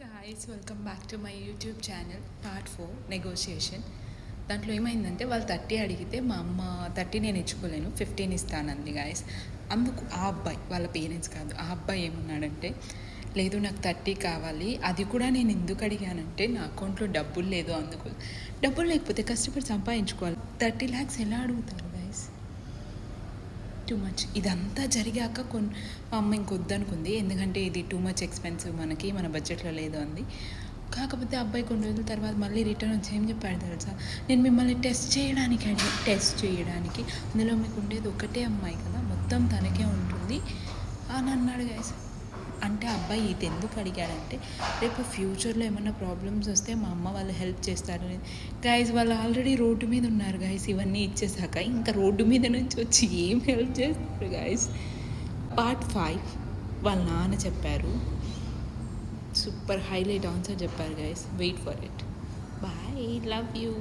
Guys welcome back to my YouTube channel part 4 negotiation. దాంట్లో ఏమైందంటే వాళ్ళు 30 అడిగితే మా అమ్మ 30 నేను ఇచ్చుకోలేను 15 ఇస్తానంది గాయస్. అందుకు ఆ అబ్బాయి వాళ్ళ పేరెంట్స్ కాదు, ఆ అబ్బాయి ఏమన్నాడంటే లేదు నాకు 30 కావాలి, అది కూడా నేను ఎందుకు అడిగానంటే నా అకౌంట్లో డబ్బులు లేదు, అందుకు డబ్బులు లేకపోతే కష్టపడి సంపాదించుకోవాలి. 30 lakhs ఎలా అడుగుతారు గాయస్? Too much. ఇదంతా జరిగాక మా అమ్మ ఇంకొద్దనుకుంది, ఎందుకంటే ఇది టూ మచ్ ఎక్స్పెన్సివ్, మన బడ్జెట్లో లేదు అంది. కాకపోతే అబ్బాయి కొన్ని రోజుల తర్వాత మళ్ళీ రిటర్న్ వచ్చి ఏం చెప్పాడు తెలుసా, నేను మిమ్మల్ని టెస్ట్ చేయడానికి అందులో మీకు ఉండేది ఒకటే అమ్మాయి కదా, మొత్తం తనకే ఉంటుంది అని అన్నాడు గైస్. అంటే అబ్బాయి ఇది ఎందుకు అడిగాడంటే రేపు ఫ్యూచర్లో ఏమైనా ప్రాబ్లమ్స్ వస్తే మా అమ్మ వాళ్ళు హెల్ప్ చేస్తారని. గైస్ వాళ్ళు ఆల్రెడీ రోడ్డు మీద ఉన్నారు గైస్, ఇవన్నీ ఇచ్చేసాక ఇంకా రోడ్డు మీద నుంచి వచ్చి ఏం హెల్ప్ చేస్తారు గైస్. పార్ట్ 5 వాళ్ళ నాన్న చెప్పారు, సూపర్ హైలైట్ ఆన్సర్ చెప్పారు guys. Wait for it. Bye, love you.